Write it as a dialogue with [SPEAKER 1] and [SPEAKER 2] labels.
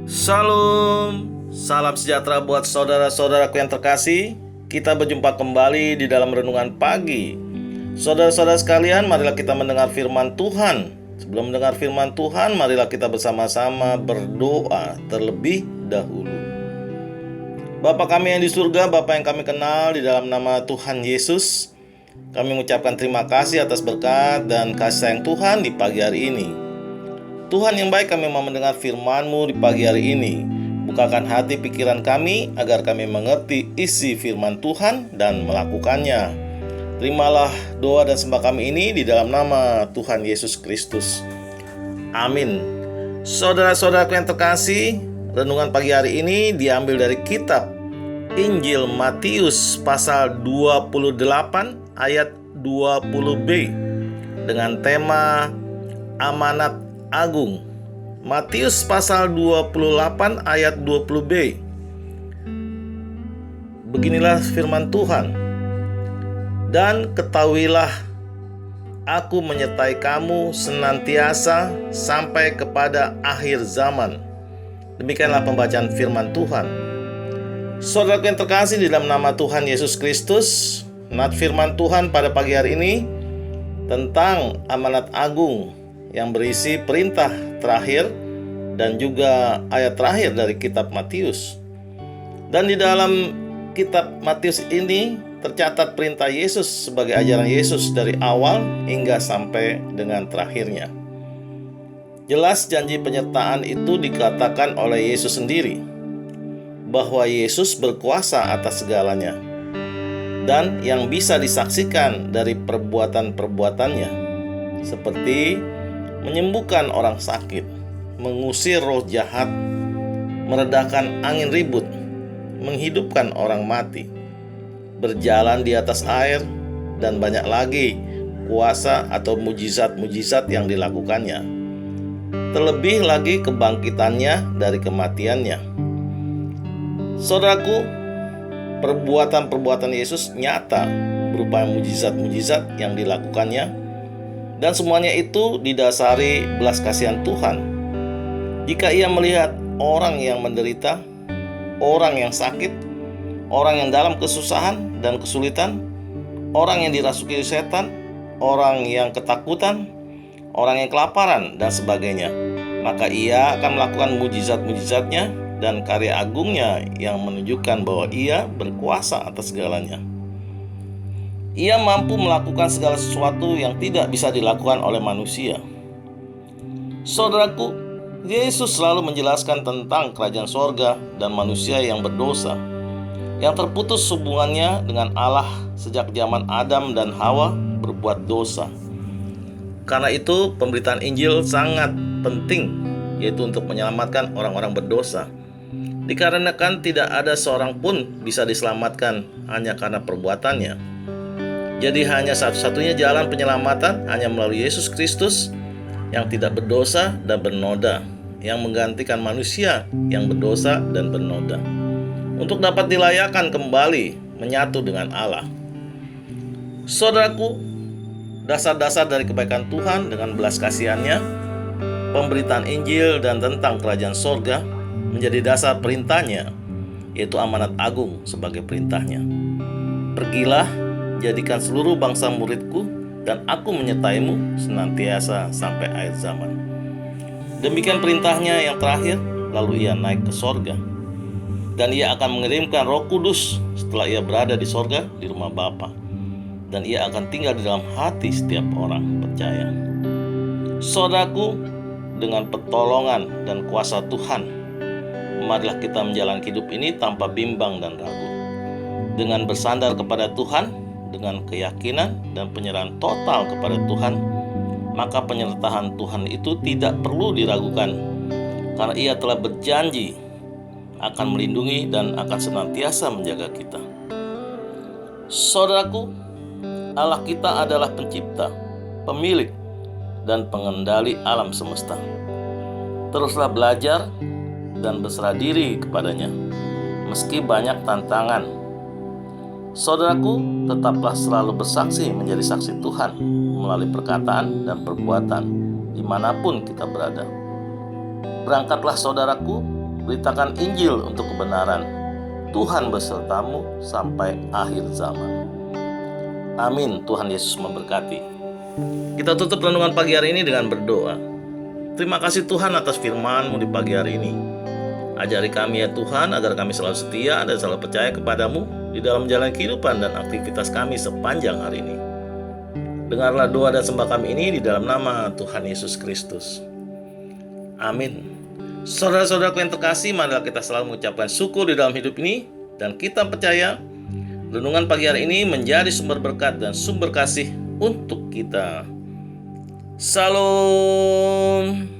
[SPEAKER 1] Shalom, salam sejahtera buat saudara-saudaraku yang terkasih. Kita berjumpa kembali di dalam renungan pagi. Saudara-saudara sekalian, marilah kita mendengar firman Tuhan. Sebelum mendengar firman Tuhan, marilah kita bersama-sama berdoa terlebih dahulu. Bapa kami yang di surga, Bapa yang kami kenal, di dalam nama Tuhan Yesus, kami mengucapkan terima kasih atas berkat dan kasih sayang Tuhan di pagi hari ini. Tuhan yang baik, kami mau mendengar firman-Mu di pagi hari ini. Bukakan hati pikiran kami agar kami mengerti isi firman Tuhan dan melakukannya. Terimalah doa dan sembah kami ini di dalam nama Tuhan Yesus Kristus. Amin. Saudara-saudaraku yang terkasih, renungan pagi hari ini diambil dari kitab Injil Matius pasal 28 ayat 20b dengan tema amanat agung. Matius pasal 28 ayat 20b. Beginilah firman Tuhan. Dan ketahuilah, aku menyertai kamu senantiasa sampai kepada akhir zaman. Demikianlah pembacaan firman Tuhan. Saudaraku yang terkasih, di dalam nama Tuhan Yesus Kristus, nat firman Tuhan pada pagi hari ini tentang amanat agung yang berisi perintah terakhir dan juga ayat terakhir dari kitab Matius. Dan di dalam kitab Matius ini tercatat perintah Yesus sebagai ajaran Yesus dari awal hingga sampai dengan terakhirnya. Jelas janji penyertaan itu dikatakan oleh Yesus sendiri, bahwa Yesus berkuasa atas segalanya dan yang bisa disaksikan dari perbuatan-perbuatannya, seperti menyembuhkan orang sakit, mengusir roh jahat, meredakan angin ribut, menghidupkan orang mati, berjalan di atas air, dan banyak lagi kuasa atau mujizat-mujizat yang dilakukannya. Terlebih lagi kebangkitannya dari kematiannya. Saudaraku, perbuatan-perbuatan Yesus nyata berupa mujizat-mujizat yang dilakukannya, dan semuanya itu didasari belas kasihan Tuhan. Jika Ia melihat orang yang menderita, orang yang sakit, orang yang dalam kesusahan dan kesulitan, orang yang dirasuki setan, orang yang ketakutan, orang yang kelaparan, dan sebagainya, maka Ia akan melakukan mujizat-mujizatnya dan karya agungnya yang menunjukkan bahwa Ia berkuasa atas segalanya. Ia mampu melakukan segala sesuatu yang tidak bisa dilakukan oleh manusia. Saudaraku, Yesus selalu menjelaskan tentang kerajaan sorga dan manusia yang berdosa, yang terputus hubungannya dengan Allah sejak zaman Adam dan Hawa berbuat dosa. Karena itu pemberitaan Injil sangat penting, yaitu untuk menyelamatkan orang-orang berdosa. Dikarenakan tidak ada seorang pun bisa diselamatkan hanya karena perbuatannya. Jadi hanya satu-satunya jalan penyelamatan hanya melalui Yesus Kristus yang tidak berdosa dan bernoda, yang menggantikan manusia yang berdosa dan bernoda, untuk dapat dilayakkan kembali menyatu dengan Allah. Saudaraku, dasar-dasar dari kebaikan Tuhan dengan belas kasihannya, pemberitaan Injil dan tentang kerajaan sorga menjadi dasar perintahnya, yaitu amanat agung sebagai perintahnya. Pergilah, jadikan seluruh bangsa muridku, dan aku menyertaimu senantiasa sampai akhir zaman. Demikian perintahnya yang terakhir, lalu Ia naik ke sorga. Dan Ia akan mengirimkan Roh Kudus setelah Ia berada di sorga di rumah Bapa. Dan Ia akan tinggal di dalam hati setiap orang percaya. Saudaraku, dengan pertolongan dan kuasa Tuhan, marilah kita menjalani hidup ini tanpa bimbang dan ragu. Dengan bersandar kepada Tuhan, dengan keyakinan dan penyerahan total kepada Tuhan, maka penyertaan Tuhan itu tidak perlu diragukan, karena Ia telah berjanji akan melindungi dan akan senantiasa menjaga kita. Saudaraku, Allah kita adalah pencipta, pemilik, dan pengendali alam semesta. Teruslah belajar dan berserah diri kepadanya, meski banyak tantangan. Saudaraku, tetaplah selalu bersaksi menjadi saksi Tuhan melalui perkataan dan perbuatan, dimanapun kita berada. Berangkatlah saudaraku, beritakan Injil untuk kebenaran. Tuhan besertamu sampai akhir zaman. Amin. Tuhan Yesus memberkati. Kita tutup renungan pagi hari ini dengan berdoa. Terima kasih Tuhan atas firman-Mu di pagi hari ini. Ajari kami ya Tuhan, agar kami selalu setia dan selalu percaya kepadamu di dalam menjalani kehidupan dan aktivitas kami sepanjang hari ini. Dengarlah doa dan sembah kami ini di dalam nama Tuhan Yesus Kristus. Amin. Saudara-saudaraku yang terkasih, marilah kita selalu mengucapkan syukur di dalam hidup ini, dan kita percaya renungan pagi hari ini menjadi sumber berkat dan sumber kasih untuk kita. Salam.